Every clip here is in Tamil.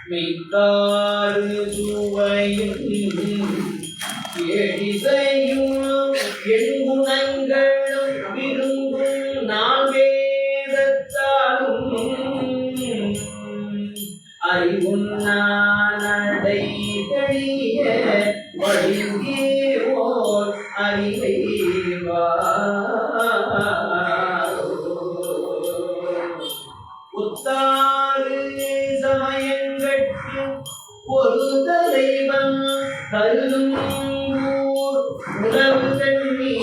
மெய்த்தாறு சுவையும் ஏழிசையும் எண்குணங்களும் விரும்பும் நால்வேதத்தாலும் அறிவுண்ணானடை தெளிய வழிந்தேவோர் அறிவைவா உத்தாறு சமயங்கட்கு ஒரு தலைவன் கருதும் உணவு தண்ணி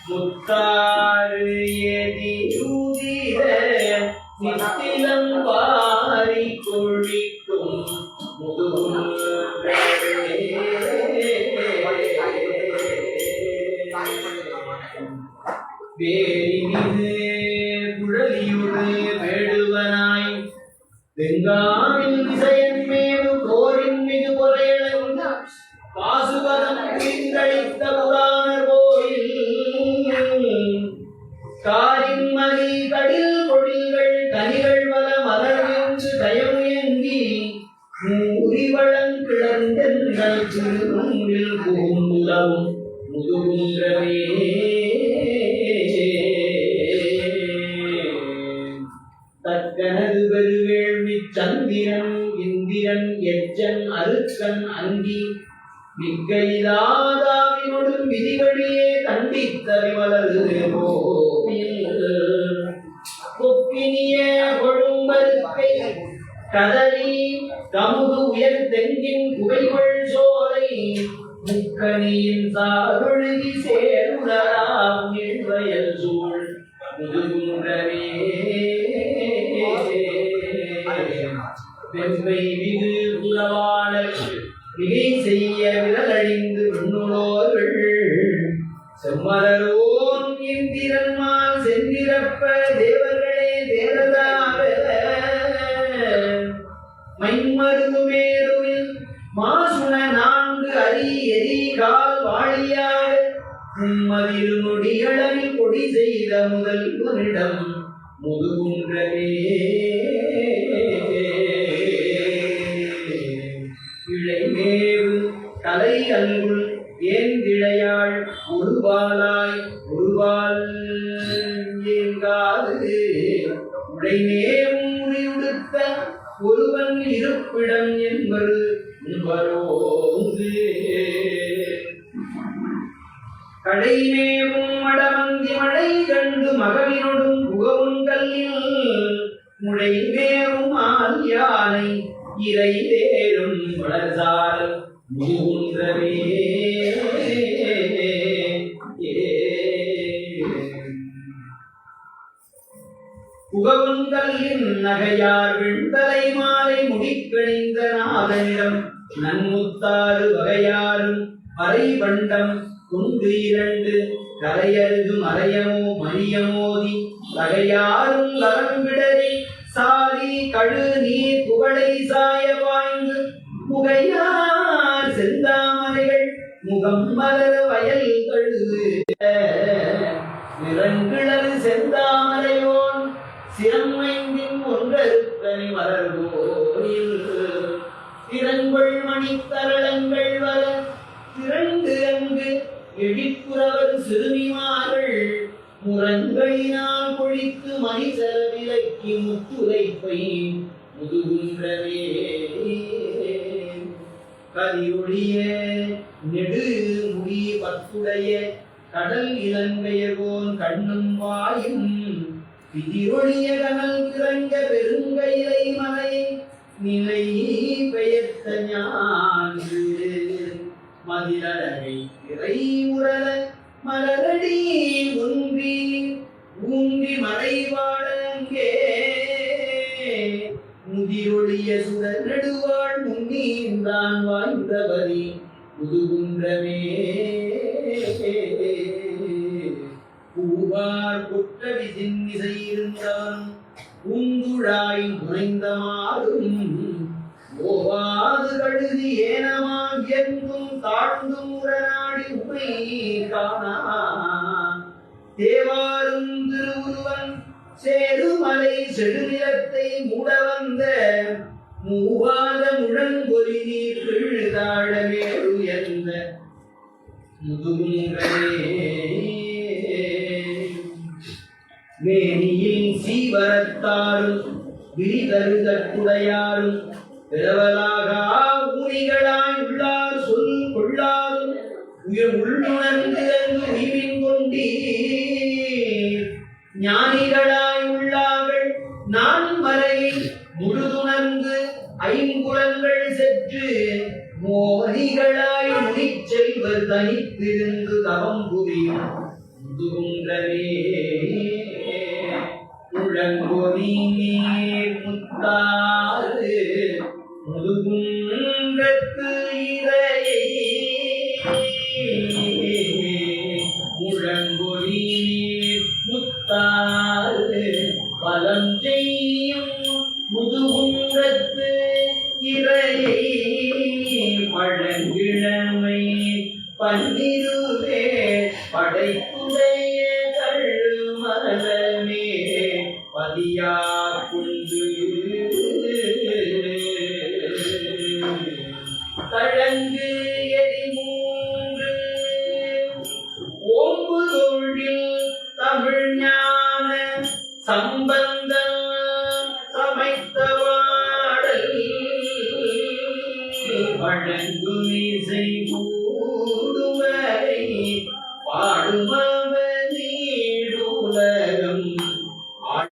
முத்தாறு எதிரூதிர நித்திலம் வாரி கொழிக்கும் முதுகும் வேலிமிது குழலியுடு வேடுவனாய் வெங்காமின் திசையன் மேடு போரின் மிகு பொறையளவும் பாசுபதம் பின்கழித்த புராணர் கோயில் காரின் மதி கடில் பொழில்கள் கனிகள் வல மலர்ந்து தயமுயங்கி மூரிவளம் கிளர்ந்தென்றல் திருமுன்றில் பூந்துலவும் முதுகுன்றவே தக்கனது பெருவேள்வி சந்திரன் இந்திரன் எச்சன் அருக்கன் அங்கி மிக்கையிலாதாவினோடும் விதிவழியே கண்டித்த விமலது கொப்பினிய கொழும்பருக்கை கதலி கமுது உயர் தெங்கின் குகைகள் சோலை முக்கணியின் சாருழுகி சேருளராம் நீழ்வயல் சூழ் முதுகுன்றவே வெம்பை மிகு புலவாளர் மிகை செய்ய விரலழிந்து விண்ணுளோர்கள் செம்மலரோன் இந்திரன்மால் செந்திரப்ப தேவர்களே தேவதாக மைமருதுமேருவில் மாசுண நான்கு அரி எரி கால் வாழியாக மும்மதிரு நொடிகளவில் கொடி செய்த முதல்வனிடம் முதுகுன்றவே இளைமேவு தலை அன்புள் ஏந்திழையாள் ஒருபாலாய் ஒருபால் ஏங்காது உடைமேவும் முடிவுடுத்த ஒருவன் இருப்பிடம் என்பது உண்பரோங்கு கடைமேவும் மடமந்தி மழை கண்டு மகவினொடும் புகவும் கல்லில் முடைமேவும் ஆல் யானை இறை வேறும் வளர்சால் முதுகுன்றவே புகவுங்கல்லின் நகையார் விண்தலை மாலை முடிக்கணிந்த நாதனிடம் நன்முத்தாறு வகையாரும் அரை பண்டம் குன்று இரண்டு கரையருகும் அரையமோ மணியமோதி வகையாரும் லவன்விடரி சாரி கழு நீர் புகழை சாய வாய்ந்து முகையார் செந்தாமரைகள் முகம் மலர வயல் கழுது நிறங்கிழறு செந்தாமரையோன் சிறமைந்தின் ஒன்றறுத்தனி மலர்கோயில் திறங்கொள் மணித்தரளங்கள் வர திரண்டு அங்கு எழிப்புறவர் சிறுமிமார்கள் முரங்களினால் பொழித்து மனிதர விலக்கி முத்துரைப்பை முதுகுன்றவே கதிரொழிய நெடு முடி பத்துடைய கடல் இளங்கையர்கோன் கண்ணும் வாயும் பிதிரொழிய கனல் கிறங்க பெருங்கயிலை மலை நிலை பெயர்த்த ஞான்று மதிலழகை திரை உரல மலரடி ஒன்றி ஊன்றி மறைவாழங்கே முதிரொழிய சுடர் நெடுவாள் முன்னீந்தான் வாய்ந்தவரி முதுகுன்றமே பூவார் கொட்ட விசின்னிசை இருந்தான் பூந்துழாய் முனைந்த மாறும் ஓவாது கழுதி ஏனமாம் என்றும் தாழ்ந்தும் உடனாடி உமை காணான் தேவாரும் திருவுருவன் சேருமலை செடுநிலத்தை மூட வந்த மூவாத முழங்கொலி நீர் தாழமேறு என்ற முதுகுன்றே மேனியில் சீவரத்தாரும் விரிதரு கட்டுடையாரும் பிறவலாகா ஊனிகளாய் உள்ளார் சொல் கொள்ளாரும் உள்ளுணர்ந்து அங்கு உய்வின் கொண்டீர் ஞானிகளாய் உள்ளார்கள் நான் மலையை முழுதுணர்ந்து ஐம்புலங்கள் செற்று மோனிகளாய் முடிச்செல்வர் தனித்திருந்து தவம் புரியும் முதுகுன்றவே முழங்கொலி நீர் முத்தாறு முதுகுன்றத்து இறையை முழங்கொலி நீர் முத்தாறு பலம் செய்யும் முதுகுன்றத்து இறையை பழங்கிழமை பன்னிருவே படைத்துடைய கழுமலமே பதியா குண்டு தழங்கு எரி மூன்று ஓம்பு தொழில் தமிழ் ஞான சம்பந்தம் சமைத்த வாடல் வழங்கு இசை கூடுவரை பாடுமா